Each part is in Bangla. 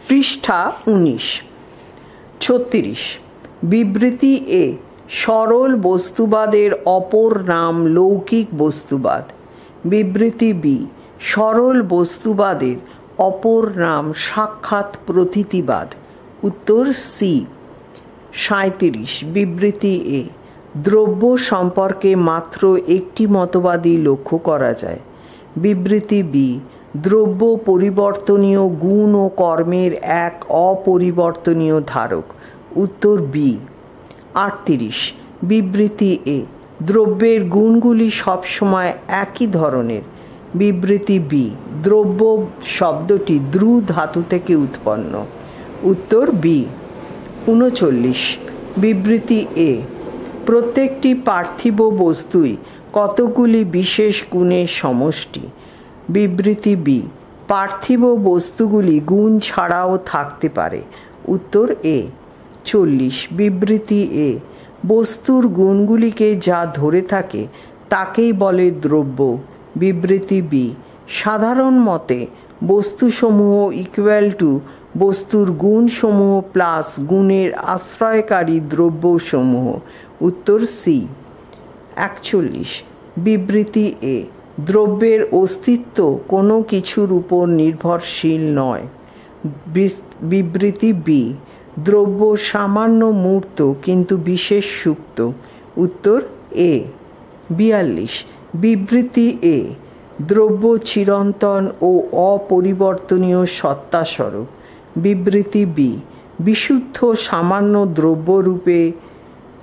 পৃষ্ঠা 19। 36। বিবৃতি এ, সরল বস্তুবাদের অপর নাম লৌকিক বস্তুবাদ। বিবৃতি বি, সরল বস্তুবাদের অপর নাম সাক্ষাৎ প্রতীতিবাদ। উত্তর সি। 37। বিবৃতি এ, দ্রব্য সম্পর্কে মাত্র একটি মতবাদই লক্ষ্য করা যায়। বিবৃতি বি, দ্রব্য পরিবর্তনীয় গুণ ও কর্মের এক অপরিবর্তনীয় ধারক। উত্তর বি। 38। বিবৃতি এ, দ্রব্যের গুণগুলি সবসময় একই ধরনের। বিবৃতি বি, দ্রব্য শব্দটি দ্রু ধাতু থেকে উৎপন্ন। উত্তর বি। 39। বিবৃতি এ, প্রত্যেকটি পার্থিব বস্তুই কতগুলি বিশেষ গুণের সমষ্টি। বিবৃতি বি, পার্থিব বস্তুগুলি গুণ ছাড়াও থাকতে পারে। উত্তর এ। 40। বিবৃতি এ, বস্তুর গুণগুলিকে যা ধরে থাকে তাকেই বলে দ্রব্য। বিবৃতি বি, সাধারণ মতে বস্তুসমূহ ইকুয়াল টু বস্তুর গুণসমূহ প্লাস গুণের আশ্রয়কারী দ্রব্যসমূহ। উত্তর সি। 41। বিবৃতি এ, দ্রব্যের অস্তিত্ব কোনো কিছুর উপর নির্ভরশীল নয়। বিবৃতি বি, দ্রব্য সামান্য মূর্ত কিন্তু বিশেষ সুপ্ত। উত্তর এ। 42। বিবৃতি এ, দ্রব্য চিরন্তন ও অপরিবর্তনীয় সত্তাস্বরূপ। বিবৃতি বি, বিশুদ্ধ সামান্য দ্রব্যরূপে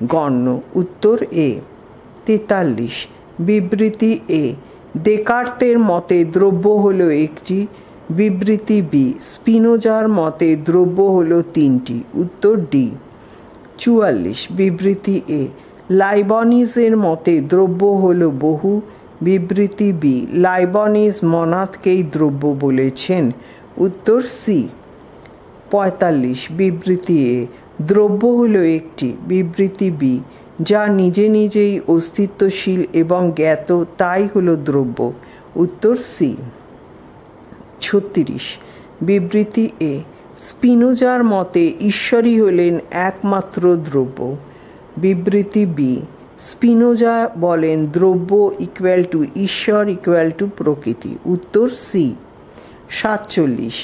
গণ্য। উত্তর এ। 43। বিবৃতি এ, দেকার্তের মতে দ্রব্য হল একটি। বিবৃতি বি, স্পিনোজার মতে দ্রব্য হল তিনটি। উত্তর ডি। 44। বিবৃতি এ, লাইবনিজের মতে দ্রব্য হল বহু। বিবৃতি বি, লাইবনিজ মনাদকেই দ্রব্য বলেছেন। উত্তর সি। 45। বিবৃতি এ, দ্রব্য হল একটি। বিবৃতি বি, যা নিজে নিজেই অস্তিত্বশীল এবং জ্ঞাত তাই হল দ্রব্য। উত্তর সি। 36। বিবৃতি এ, স্পিনোজার মতে ঈশ্বরই হলেন একমাত্র দ্রব্য। বিবৃতি বি, স্পিনোজা বলেন দ্রব্য ইকুয়াল টু ঈশ্বর ইকুয়াল টু প্রকৃতি। উত্তর সি। 47।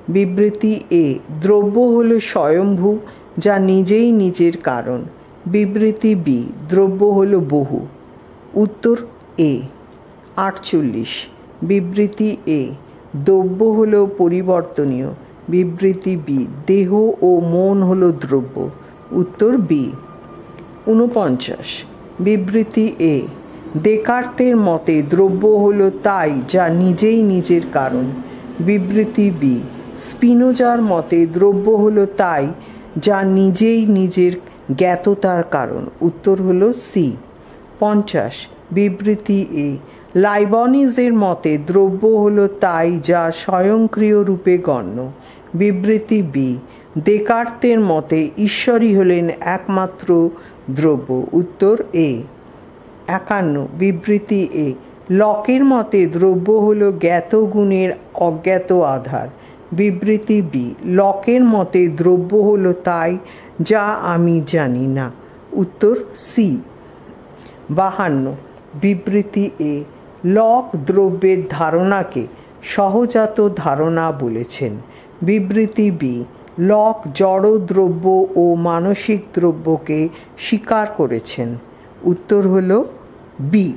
বিবৃতি এ, দ্রব্য হল স্বয়ম্ভু যা নিজেই নিজের কারণ। বিবৃতি বি, দ্রব্য হল বহু। উত্তর এ। 48। বিবৃতি এ, দ্রব্য হল পরিবর্তনীয়। বিবৃতি বি, দেহ ও মন হল দ্রব্য। উত্তর বি। 49। বিবৃতি এ, দেকার্তের মতে দ্রব্য হল তাই যা নিজেই নিজের কারণ। বিবৃতি বি, স্পিনোজার মতে দ্রব্য হল তাই যা নিজেই নিজের জ্ঞাততার কারণ। উত্তর হল সি। 50। বিবৃতি এ, লাইবনিজের মতে দ্রব্য হল তাই যা স্বয়ংক্রিয় রূপে গণ্য। বিবৃতি বি, দেকার্তের মতে ঈশ্বরই হলেন একমাত্র দ্রব্য। উত্তর এ। 51। বিবৃতি এ, লকের মতে দ্রব্য হল জ্ঞাত গুণের অজ্ঞাত আধার। বিবৃতি বি, লকের মতে দ্রব্য হল তাই যা আমি জানি না। উত্তর সি। 52। বিবৃতি এ, লক দ্রব্যের ধারণাকে সহজাত ধারণা বলেছেন। বিবৃতি বি, লক জড় দ্রব্য ও মানসিক দ্রব্যকে স্বীকার করেছেন। উত্তর হল বি।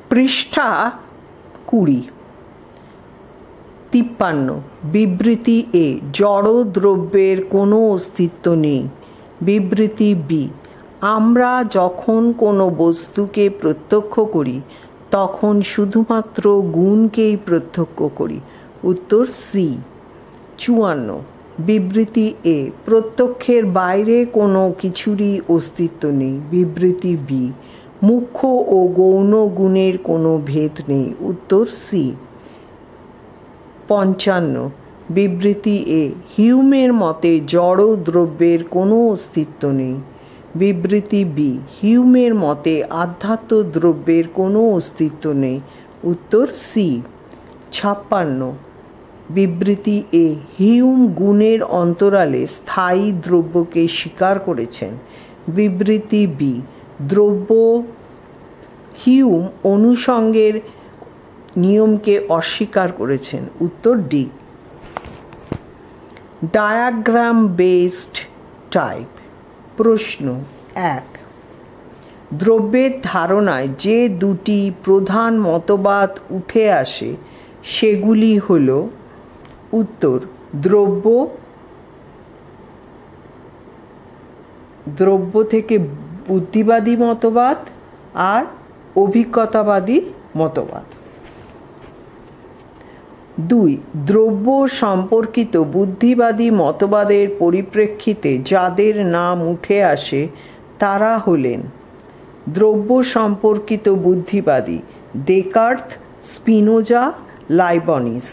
পৃষ্ঠা 20। 53। বিবৃতি এ, জড় দ্রব্যের কোনো অস্তিত্ব নেই। বিবৃতি বি, আমরা যখন কোনো বস্তুকে প্রত্যক্ষ করি তখন শুধুমাত্র গুণকেই প্রত্যক্ষ করি। উত্তর সি। 54। বিবৃতি এ, প্রত্যক্ষের বাইরে কোনো কিছুরই অস্তিত্ব নেই। বিবৃতি বি, মুখ্য ও গৌণ গুণের কোনো ভেদ নেই। উত্তর সি। 55। বিবৃতি এ, হিউমের মতে জড় দ্রব্যের কোনো অস্তিত্ব নেই। বিবৃতি বি, হিউমের মতে আধ্যাত্ম দ্রব্যের কোনো অস্তিত্ব নেই। উত্তর সি। 56। বিবৃতি এ, হিউম গুণের অন্তরালে স্থায়ী দ্রব্যকে স্বীকার করেছেন। বিবৃতি বি, দ্রব্য হিউম অনুষঙ্গের নিয়মকে অস্বীকার করেছেন। উত্তর ডি। Diagram based type. প্রশ্ন 1, দ্রব্যের ধারণায় যে দুটি প্রধান মতবাদ উঠে আসে সেগুলি হল। উত্তর, দ্রব্য থেকে বুদ্ধিবাদী মতবাদ আর অভিজ্ঞতাবাদী মতবাদ। 2, দ্রব্য সম্পর্কিত বুদ্ধিবাদী মতবাদের পরিপ্রেক্ষিতে যাদের নাম উঠে আসে তারা হলেন দ্রব্য সম্পর্কিত বুদ্ধিবাদী দেকার্ত, স্পিনোজা, লাইবনিজ।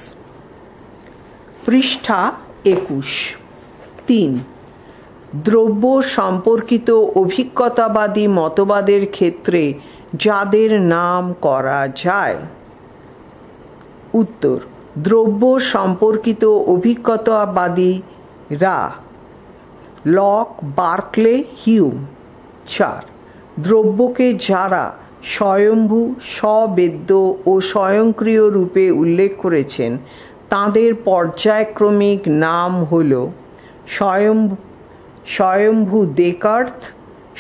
পৃষ্ঠা 21। 3, দ্রব্য সম্পর্কিত অভিজ্ঞতাবাদী মতবাদের ক্ষেত্রে যাদের নাম করা যায়। উত্তর, দ্রব্য সম্পর্কিত অভিজ্ঞতাবাদীরা লক, বার্কলে, হিউম। 4, দ্রব্যকে যারা স্বয়ম্ভু, স্ববেদ্য ও স্বয়ংক্রিয় রূপে উল্লেখ করেছেন তাদের পর্যায়ক্রমিক নাম হল স্বয়ম্ভু দেকার্ত,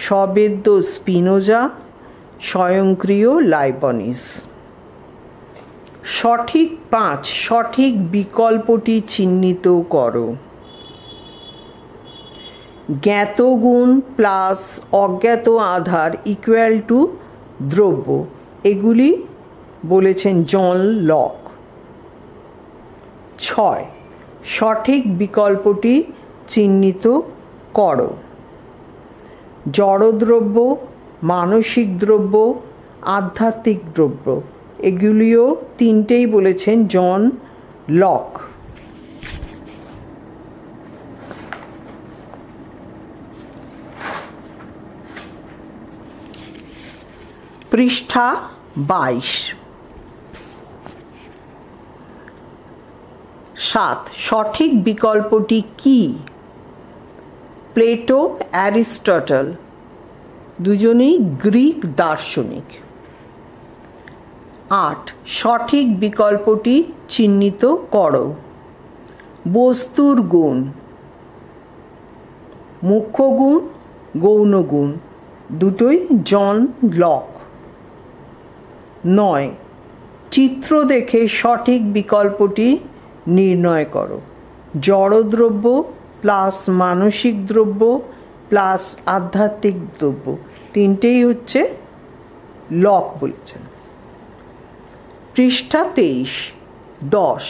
স্ববেদ্য স্পিনোজা, স্বয়ংক্রিয় লাইবনিজ। সঠিক 5, সঠিক বিকল্পটি চিহ্নিত করো। জ্ঞাত গুণ প্লাস অজ্ঞাত আধার ইকুয়াল টু দ্রব্য, এগুলি বলেছেন জন লক। 6, সঠিক বিকল্পটি চিহ্নিত করো। জড়দ্রব্য, মানসিক দ্রব্য, আধ্যাত্মিক দ্রব্য, এগুলিও তিনটেই বলেছেন জন লক। পৃষ্ঠা 22। 7, সঠিক বিকল্পটি কি? প্লেটো, অ্যারিস্টটল দুজনেই গ্রিক দার্শনিক। 8, সঠিক বিকল্পটি চিহ্নিত করো। বস্তুর গুণ, মুখ্য গুণ, গৌণ গুণ, দুটোই জন লক। 9, চিত্র দেখে সঠিক বিকল্পটি নির্ণয় করো। জড়দ্রব্য প্লাস মানসিক দ্রব্য প্লাস আধ্যাত্মিক দ্রব্য, তিনটেই হচ্ছে লক বলেছেন। পৃষ্ঠা 23। 10,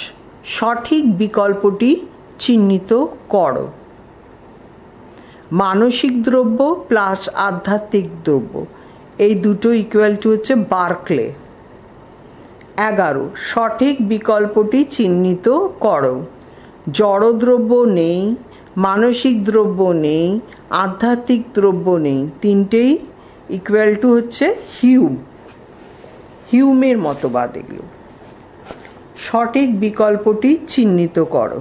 সঠিক বিকল্পটি চিহ্নিত করো। মানসিক দ্রব্য প্লাস আধ্যাত্মিক দ্রব্য, এই দুটো ইকুয়াল টু হচ্ছে বার্কলে। 11, সঠিক বিকল্পটি চিহ্নিত করো। জড়দ্রব্য নেই, মানসিক দ্রব্য নেই, আধ্যাত্মিক দ্রব্য নেই, তিনটেই ইকুয়াল টু হচ্ছে হিউমের মতবাদ এগুলো। সঠিক বিকল্পটি চিহ্নিত করো।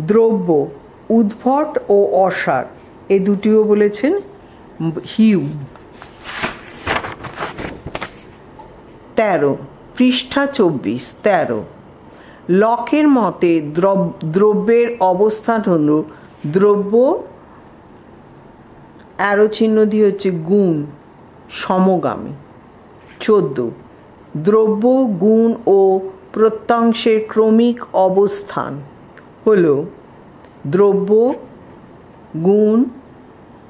দ্রব্য, উদ্ভট ও অসার, এ দুটিও বলেছেন হিউম। 13, পৃষ্ঠা 24। 13, লকের মতে দ্রব্যের অবস্থান হল দ্রব্য অ্যারো চিহ্ন দিয়ে হচ্ছে গুণ সমগামী। 14, দ্রব্য, গুণ ও প্রত্যংশের ক্রমিক অবস্থান হল দ্রব্য, গুণ,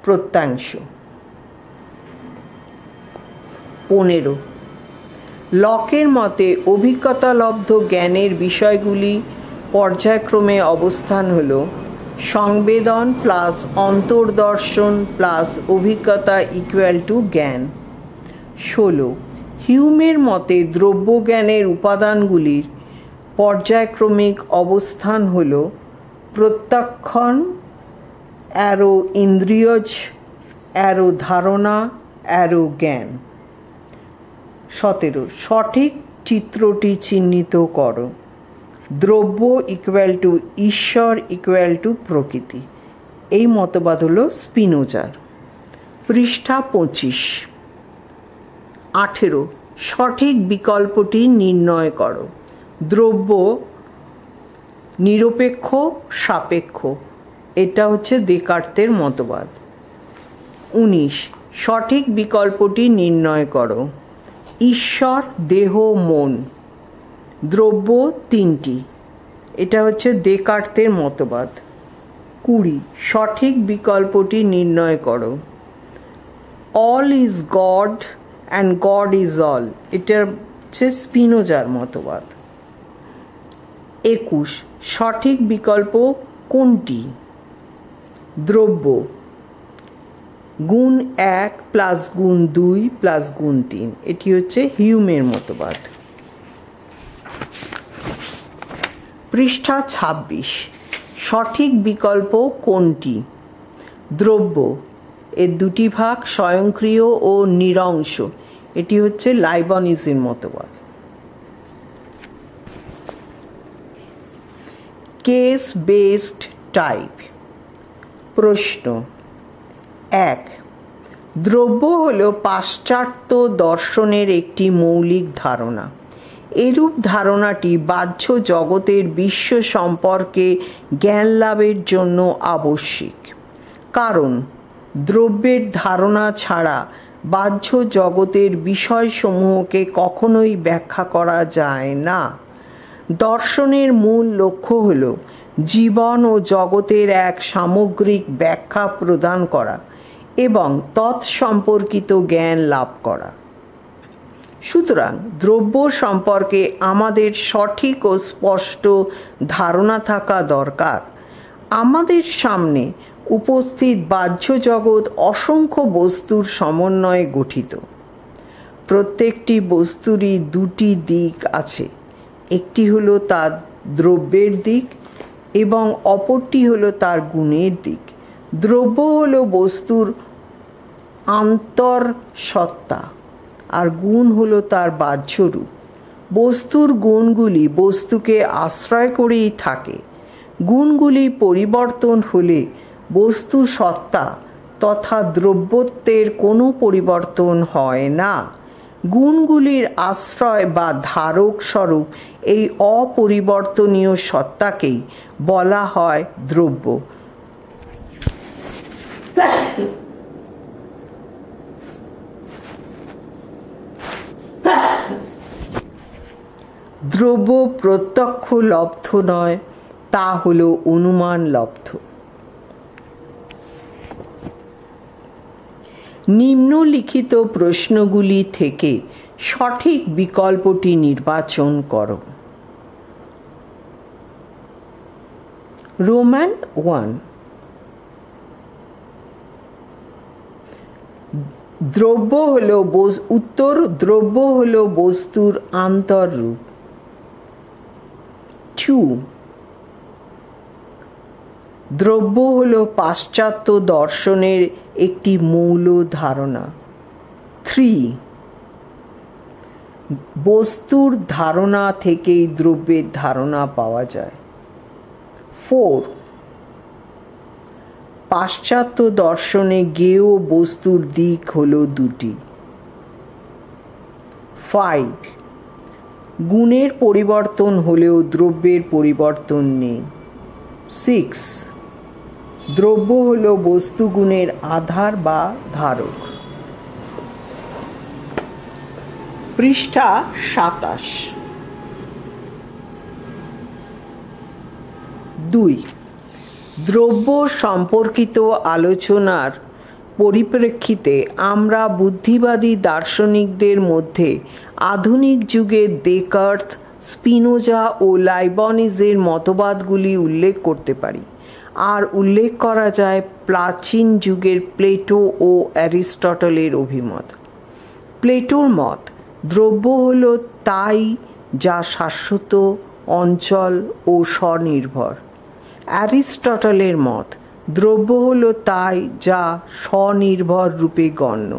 প্রত্যংশ। 15, লকের মতে অভিজ্ঞতালব্ধ জ্ঞানের বিষয়গুলি পর্যায়ক্রমে অবস্থান হল সংবেদন প্লাস অন্তর্দর্শন প্লাস অভিজ্ঞতা ইকুয়াল টু জ্ঞান। 16, হিউমের মতে দ্রব্য জ্ঞানের উপাদানগুলির পর্যায়ক্রমিক অবস্থান হল প্রত্যক্ষণ, অ্যারো ইন্দ্রিয়জ, অ্যারো ধারণা, অ্যারো জ্ঞান। 17 সঠিক চিত্রটি চিহ্নিত করো। দ্রব্য ইকুয়াল টু ঈশ্বর ইকুয়াল টু প্রকৃতি। এই মতবাদ হল স্পিনোজার। পৃষ্ঠা 25। 18 সঠিক বিকল্পটি নির্ণয় করো। দ্রব্য নিরপেক্ষ সাপেক্ষ, এটা হচ্ছে দেকার্তের মতবাদ। 19 সঠিক বিকল্পটি নির্ণয় করো। ঈশ্বর, দেহ, মন। দ্রব্য তিনটি, এটা হচ্ছে দেকার্তের মতবাদ। 20 সঠিক বিকল্পটি নির্ণয় করো। All is god and god is all, এটা হচ্ছে স্পিনোজার মতবাদ। 21 সঠিক বিকল্প কোনটি? দ্রব্য গুণ 1 প্লাস গুণ 2 প্লাস গুণ 3, এটি হচ্ছে হিউমের মতবাদ। পৃষ্ঠা 26 সঠিক বিকল্প কোনটি? দ্রব্য, এর দুটি ভাগ স্বয়ংক্রিয় ও নিরংশ, এটি হচ্ছে লাইবনিজের মতবাদ। Case based type. প্রশ্ন 1 দ্রব্য হল পাশ্চাত্য দর্শনের একটি মৌলিক ধারণা। এরূপ ধারণাটি বাহ্য জগতের বিশ্ব সম্পর্কে জ্ঞান লাভের জন্য আবশ্যিক, কারণ দ্রব্যের ধারণা ছাড়া বাহ্য জগতের বিষয়সমূহকে কখনোই ব্যাখ্যা করা যায় না। দর্শনের মূল লক্ষ্য হল জীবন ও জগতের এক সামগ্রিক ব্যাখ্যা প্রদান করা এবং তৎসম্পর্কিত জ্ঞান লাভ করা। সুতরাং দ্রব্য সম্পর্কে আমাদের সঠিক ও স্পষ্ট ধারণা থাকা দরকার। আমাদের সামনে উপস্থিত বাহ্য জগৎ অসংখ্য বস্তুর সমন্বয়ে গঠিত। প্রত্যেকটি বস্তুরই দুটি দিক আছে, একটি হলো তার দ্রব্যের দিক এবং অপরটি হলো তার গুণের দিক। দ্রব্য হলো বস্তুর আন্তঃসত্ত্বা আর গুণ হলো তার বাহ্য রূপ। বস্তুর গুণগুলি বস্তুকে আশ্রয় করেই থাকে। গুণগুলি পরিবর্তন হলে বস্তু সত্তা তথা দ্রব্যত্বের কোনো পরিবর্তন হয় না। গুণগুলির আশ্রয় বা ধারক স্বরূপ এই অপরিবর্তনীয় সত্তাকেই বলা হয় দ্রব্য। দ্রব্য প্রত্যক্ষ লব্ধ নয়, তা হলো অনুমান লব্ধ। নিম্নলিখিত প্রশ্নগুলি থেকে সঠিক বিকল্পটি নির্বাচন করো। রোমান 1 দ্রব্য হলো উত্তর, দ্রব্য হলো বস্তুর আন্তঃরূপ। 2 দ্রব্য হলো পাশ্চাত্য দর্শনের একটি মৌল ধারণা। 3 বস্তুর ধারণা থেকেই দ্রব্যের ধারণা পাওয়া যায়। 4 পাশ্চাত্য দর্শনে জ্ঞেয় বস্তুর দিক হলো দুটি। 5 গুণের পরিবর্তন হলেও দ্রব্যের পরিবর্তন নেই। 6 দ্রব্য হলো বস্তুগুণের আধার বা ধারক। পৃষ্ঠা 27। 2 দ্রব্য সম্পর্কিত আলোচনার পরিপ্রেক্ষিতে আমরা বুদ্ধিবাদী দার্শনিকদের মধ্যে আধুনিক যুগের দেকার্ত, স্পিনোজা ও লাইবনিজের মতবাদগুলি উল্লেখ করতে পারি। আর উল্লেখ করা যায় প্রাচীন যুগের প্লেটো ও অ্যারিস্টটলের অভিমত। প্লেটোর মত দ্রব্য হল তাই যা শাশ্বত অঞ্চল ও স্বনির্ভর। অ্যারিস্টটলের মত দ্রব্য হলো তাই যা স্বনির্ভর রূপে গণ্য।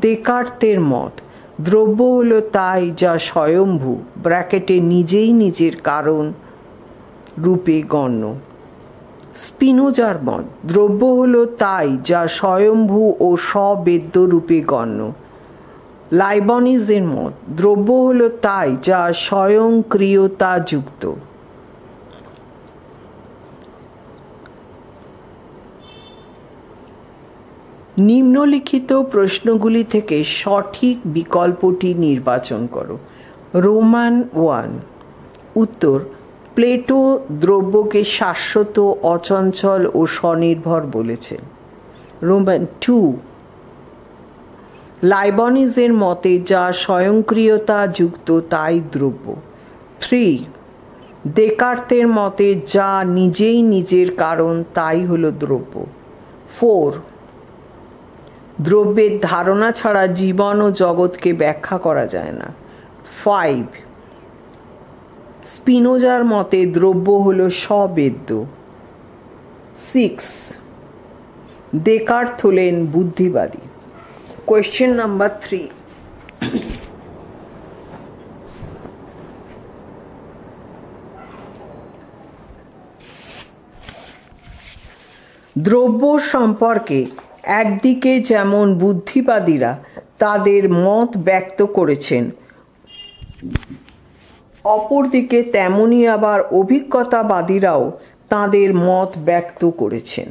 দেকার্তের মত দ্রব্য হলো তাই যা স্বয়ম্ভূ ব্র্যাকেটে নিজেই নিজের কারণ রূপে গণ্য। স্পিনোজার মত দ্রব্য হলো তাই যা স্বয়ম্ভূ ও স্ববেদ্য রূপে গণ্য। লাইবনিজের মত দ্রব্য হলো তাই যা স্বয়ংক্রিয়তা যুক্ত। নিম্নলিখিত প্রশ্নগুলি থেকে সঠিক বিকল্পটি নির্বাচন করো। রোমান 1। উত্তর: প্লেটো দ্রব্যকে শাশ্বত, অচঞ্চল ও স্বনির্ভর বলেছেন। রোমান 2। লাইবনিজের মতে যা স্বয়ংক্রিয়তা যুক্ত তাই দ্রব্য। 3। দেকার্তের মতে যা নিজেই নিজের কারণ তাই হলো দ্রব্য। 4। দ্রব্যের ধারণা ছাড়া জীবন ও জগৎকে ব্যাখ্যা করা যায় না। 5। স্পিনোজার মতে দ্রব্য হলো স্ববেদ্য। 6. দেকার্ত হলেন বুদ্ধিবাদী। Question number 3। দ্রব্য সম্পর্কে একদিকে যেমন বুদ্ধিবাদীরা তাদের মত ব্যক্ত করেছেন, অপরদিকে তেমনি আবার অভিজ্ঞতাবাদীরাও তাদের মত ব্যক্ত করেছেন।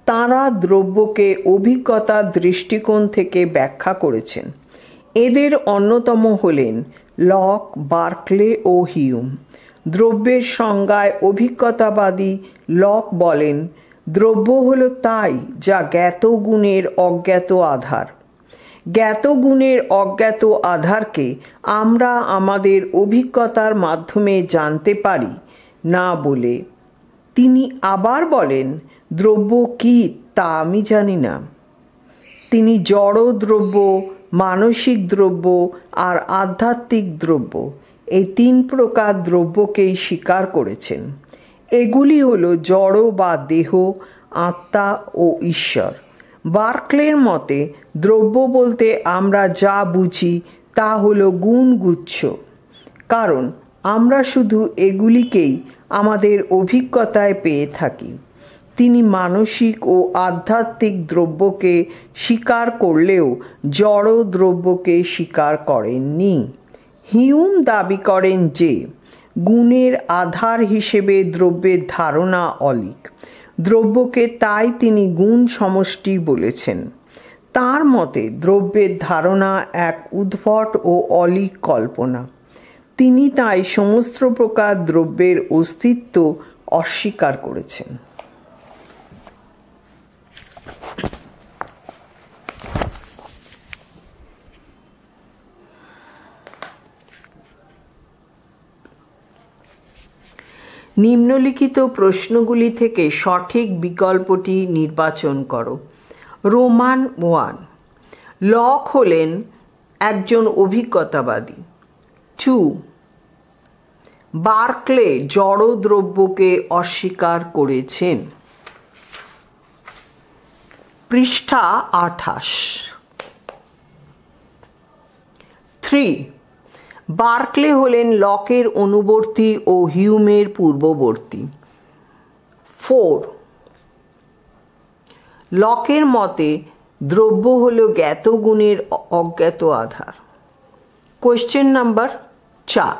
তাঁরা দ্রব্যকে অভিজ্ঞতার দৃষ্টিকোণ থেকে ব্যাখ্যা করেছেন। এদের অন্যতম হলেন লক, বার্কলে ও হিউম। দ্রব্যের সংজ্ঞায় অভিজ্ঞতাবাদী লক বলেন, দ্রব্য হলো তাই যা জ্ঞাত গুণের অজ্ঞাত আধার। জ্ঞাত গুণের অজ্ঞাত আধারকে আমরা আমাদের অভিজ্ঞতার মাধ্যমে জানতে পারি না বলে তিনি আবার বলেন, দ্রব্য কি তা আমি জানি না। তিনি জড় দ্রব্য, মানসিক দ্রব্য আর আধ্যাত্মিক দ্রব্য এই 3 প্রকার দ্রব্যকেই স্বীকার করেছেন। এগুলি হলো জড় বা দেহ, আত্মা ও ঈশ্বর। বার্কলের মতে দ্রব্য বলতে আমরা যা বুঝি তা হলো গুণগুচ্ছ, কারণ আমরা শুধু এগুলিকেই আমাদের অভিজ্ঞতায় পেয়ে থাকি। তিনি মানসিক ও আধ্যাত্মিক দ্রব্যকে স্বীকার করলেও জড় দ্রব্যকে স্বীকার করেননি। হিউম দাবি করেন যে গুণের আধার হিসেবে দ্রব্যের ধারণা অলীক। দ্রব্যকে তাই তিনি গুণ সমষ্টি বলেছেন। তার মতে দ্রব্যের ধারণা এক উদ্ভট ও অলীক কল্পনা। তিনি তাই সমস্ত প্রকার দ্রব্যের অস্তিত্ব অস্বীকার করেছেন। নিম্নলিখিত প্রশ্নগুলি থেকে সঠিক বিকল্পটি নির্বাচন করো। রোমান 1। লক হলেন একজন অভিজ্ঞতাবাদী। 2. বার্কলে জড় দ্রব্যকে অস্বীকার করেছেন। পৃষ্ঠা 28। 3. বার্কলে হলেন লকের অনুবর্তী ও হিউমের পূর্ববর্তী। 4. লকের মতে দ্রব্য হলো জ্ঞাত গুণের অজ্ঞাত আধার। Question number 4।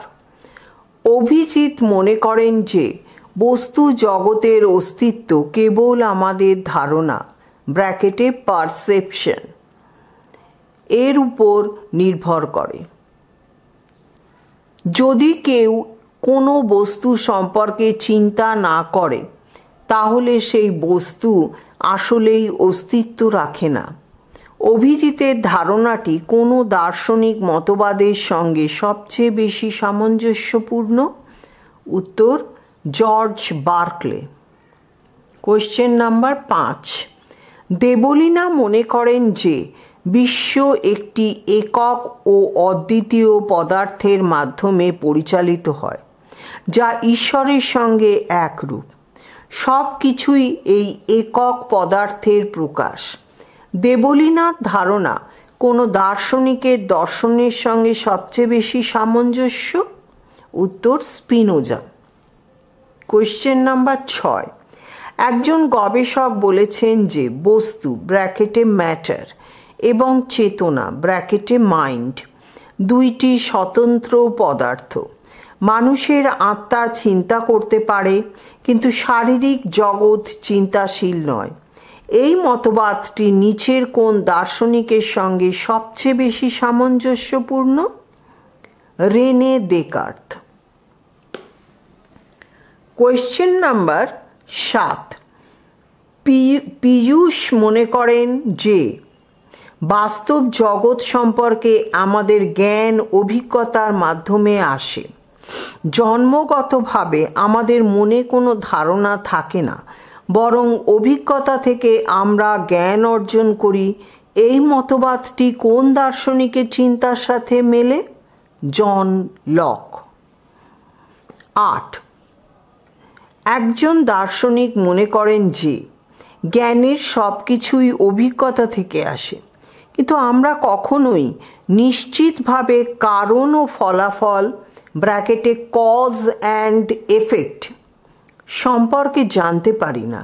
অভিজিৎ মনে করেন যে বস্তু জগতের অস্তিত্ব কেবল আমাদের ধারণা ব্র্যাকেটে পারসেপশন এর উপর নির্ভর করে। যদি কেউ কোনো বস্তু সম্পর্কে চিন্তা না করে তাহলে সেই বস্তু আসলেই অস্তিত্ব রাখে না। অভিজিতের ধারণাটি কোনো দার্শনিক মতবাদের সঙ্গে সবচেয়ে বেশি সামঞ্জস্যপূর্ণ? উত্তর: George Berkeley. Question number 5। Debolina মনে করেন যে বিশ্ব একটি একক ও অদ্বিতীয় পদার্থের মাধ্যমে পরিচালিত হয়, যা ঈশ্বরের সঙ্গে একরূপ। সব কিছুই এই একক পদার্থের প্রকাশ। দেবলীনাথ ধারণা কোনো দার্শনিকের দর্শনের সঙ্গে সবচেয়ে বেশি সামঞ্জস্য? উত্তর স্পিনোজা। Question number 6। একজন গবেষক বলেছেন যে বস্তু ব্র্যাকেটে ম্যাটার এবং চেতনা ব্র্যাকেটে মাইন্ড দুইটি স্বতন্ত্র পদার্থ। মানুষের আত্মা চিন্তা করতে পারে, কিন্তু শারীরিক জগৎ চিন্তাশীল নয়। এই মতবাদটি নিচের কোন দার্শনিকের সঙ্গে সবচেয়ে বেশি সামঞ্জস্যপূর্ণ? Rene Descartes. Question number 7। Piyush মনে করেন যে বাস্তব জগৎ সম্পর্কে আমাদের জ্ঞান অভিজ্ঞতার মাধ্যমে আসে। জন্মগতভাবে আমাদের মনে কোনো ধারণা থাকে না, বরং অভিজ্ঞতা থেকে আমরা জ্ঞান অর্জন করি। এই মতবাদটি কোন দার্শনিকের চিন্তার সাথে মেলে? John Locke. 8। একজন দার্শনিক মনে করেন যে জ্ঞানের সব কিছুই অভিজ্ঞতা থেকে আসে, কিন্তু আমরা কখনোই নিশ্চিতভাবে কারণ ও ফলাফল ব্র্যাকেটে কজ অ্যান্ড এফেক্ট সম্পর্কে জানতে পারি না,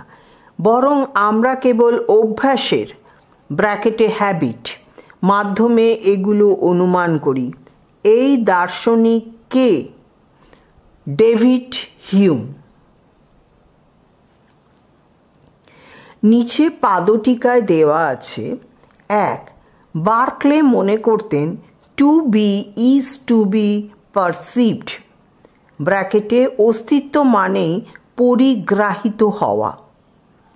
বরং আমরা কেবল অভ্যাসের ব্র্যাকেটে হ্যাবিট মাধ্যমে এগুলো অনুমান করি। এই দার্শনিক কে? David Hume. নিচে পাদটিকায় দেওয়া আছে। 1. বার্কলে মনে করতেন to be is to be perceived ব্র্যাকেটে অস্তিত্ব মানেই পরিগ্রাহিত হওয়া,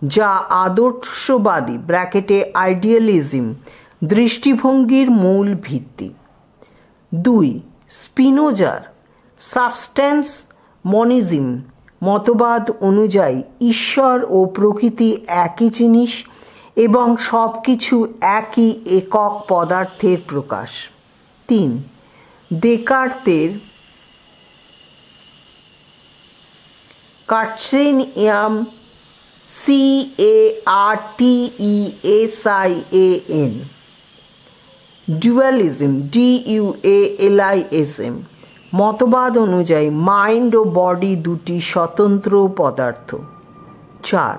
যা আদর্শবাদী ব্র্যাকেটে আইডিয়ালিজম দৃষ্টিভঙ্গির মূল ভিত্তি। 2. স্পিনোজার সাবস্ট্যান্স মনিজম মতবাদ অনুযায়ী ঈশ্বর ও প্রকৃতি একই জিনিস এবং সব কিছু একই একক পদার্থের প্রকাশ। 3. দেকার্তের কার্টেসিয়ান CARTESIAN ডুয়ালিজম DUALISM মতবাদ অনুযায়ী মাইন্ড ও বডি দুটি স্বতন্ত্র পদার্থ। 4.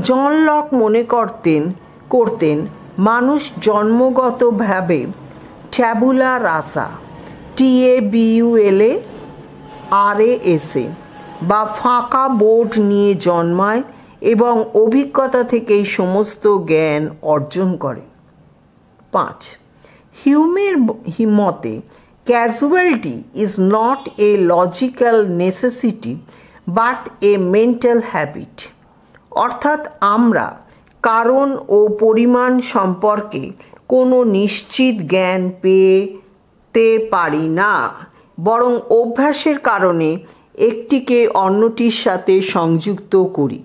জন লক মনে করতেন মানুষ জন্মগতভাবে ট্যাবুলা রাসা TABULA বা ফাঁকা বোর্ড নিয়ে জন্মায় এবং অভিজ্ঞতা থেকেই সমস্ত জ্ঞান অর্জন করে। 5. হিউমের মতে causality is not a logical necessity but a mental habit, অর্থাৎ আমরা কারণ ও পরিমাণ সম্পর্কে কোনো নিশ্চিত জ্ঞান পেতে পারি না, বরং অভ্যাসের কারণে একটিকে অন্যটির সাথে সংযুক্ত করি।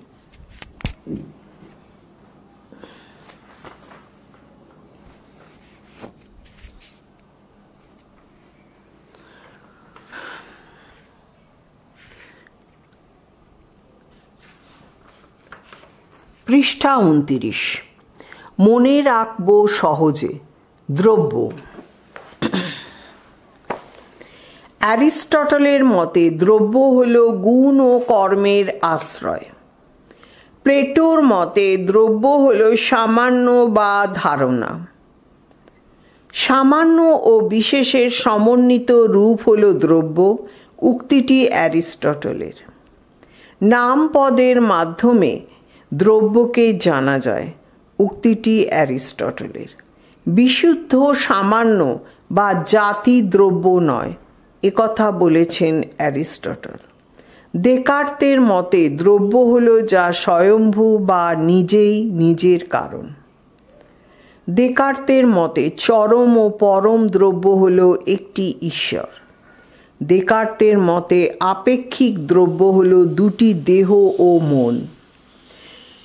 পৃষ্ঠা 29। মনে রাখবো সহজে। দ্রব্য। অ্যারিস্টটলের মতে দ্রব্য হল গুণ ও কর্মের আশ্রয়। প্লেটোর মতে দ্রব্য হল সামান্য বা ধারণা। সামান্য ও বিশেষের সমন্বিত রূপ হল দ্রব্য। উক্তিটি অ্যারিস্টটলের। নাম পদের মাধ্যমে দ্রব্যকে জানা যায়। উক্তিটি অ্যারিস্টটলের। বিশুদ্ধ সামান্য বা জাতি দ্রব্য নয়, একথা বলেছেন অ্যারিস্টটল। দেকার্তের মতে দ্রব্য হল যা স্বয়ম্ভূ বা নিজেই নিজের কারণ। দেকার্তের মতে চরম ও পরম দ্রব্য হল একটি ঈশ্বর। দেকার্তের মতে আপেক্ষিক দ্রব্য হল দুটি দেহ ও মন।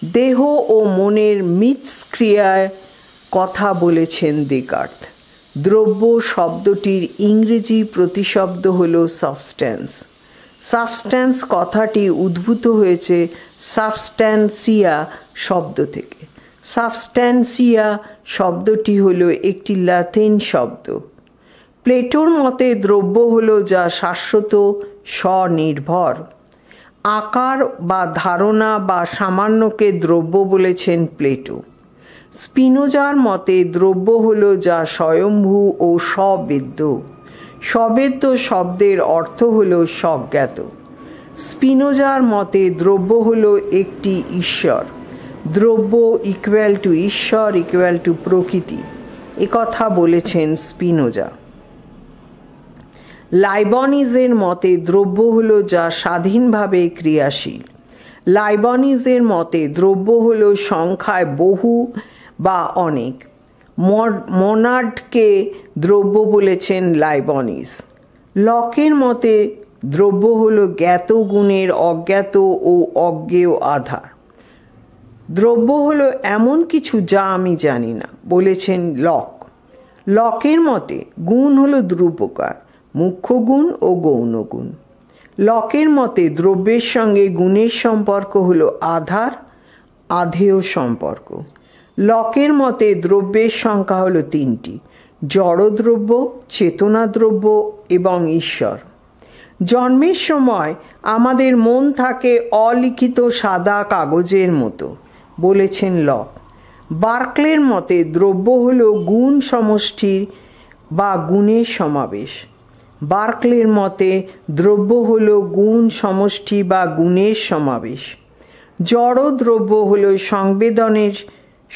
দেহ ও মনের মিথস্ক্রিয়ার কথা বলেছেন দেকার্ত। দ্রব্য শব্দটির ইংরেজি প্রতিশব্দ হল সাবস্ট্যান্স। সাবস্ট্যান্স কথাটি উদ্ভূত হয়েছে সাবস্ট্যান্সিয়া শব্দ থেকে। সাবস্ট্যান্সিয়া শব্দটি হলো একটি লাতিন শব্দ। প্লেটোর মতে দ্রব্য হলো যা শাশ্বত, স্বনির্ভর। আকার বা ধারণা বা সামান্যকে দ্রব্য বলেছেন প্লেটো। স্পিনোজার মতে দ্রব্য হলো যা স্বয়ম্ভূ ও স্ববেদ্য। স্ববেদ্য শব্দের অর্থ হলো স্বজ্ঞাত। স্পিনোজার মতে দ্রব্য হলো একটি ঈশ্বর। দ্রব্য ইকুয়াল টু ঈশ্বর ইকুয়াল টু প্রকৃতি, একথা বলেছেন স্পিনোজা। লাইবনিজের মতে দ্রব্য হলো যা স্বাধীনভাবে ক্রিয়াশীল। লাইবনিজের মতে দ্রব্য হলো সংখ্যায় বহু বা অনেক। মোনাডকে দ্রব্য বলেছেন লাইবনিজ। লকের মতে দ্রব্য হলো জ্ঞাত গুণের অজ্ঞাত ও অজ্ঞেয় আধার। দ্রব্য হলো এমন কিছু যা আমি জানি না, বলেছেন লক। লকের মতে গুণ হলো দুপ্রকার, মুখ্য গুণ ও গৌণ গুণ। লকের মতে দ্রব্যের সঙ্গে গুণের সম্পর্ক হলো আধার, আধেয় সম্পর্ক। লকের মতে দ্রব্যের সংখ্যা হলো তিনটি: জড়দ্রব্য, চেতনাদ্রব্য এবং ঈশ্বর। জন্মের সময় আমাদের মন থাকে অলিখিত সাদা কাগজের মতো, বলেছেন লক। বার্কলের মতে দ্রব্য হলো গুণ সমষ্টি বা গুণের সমাবেশ। বার্কলের মতে দ্রব্য হলো গুণ সমষ্টি বা গুণের সমাবেশ। জড় দ্রব্য হলো সংবেদনের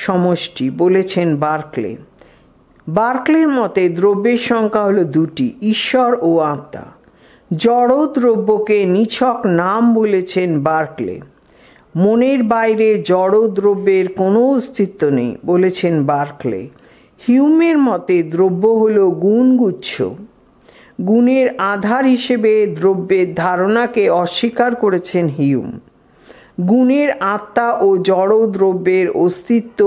সমষ্টি, বলেছেন বার্কলে। বার্কলের মতে দ্রব্যের সংখ্যা হলো দুটি, ঈশ্বর ও আত্মা। জড় দ্রব্যকে নিছক নাম বলেছেন বার্কলে। মনের বাইরে জড় দ্রব্যের কোনো অস্তিত্ব নেই, বলেছেন বার্কলে। হিউমের মতে দ্রব্য হলো গুণগুচ্ছ। গুণের আধার হিসেবে দ্রব্যের ধারণাকে অস্বীকার করেছেন হিউম। গুণের আত্মা ও জড় দ্রব্যের অস্তিত্ব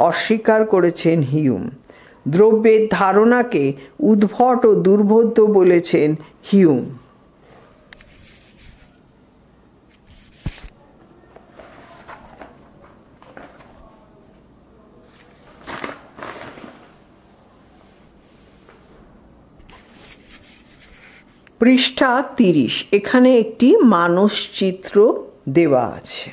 অস্বীকার করেছেন হিউম। দ্রব্যের ধারণাকে উদ্ভট ও দুর্বোধ্য বলেছেন হিউম। পৃষ্ঠা 30। এখানে একটি মানসচিত্র দেওয়া আছে।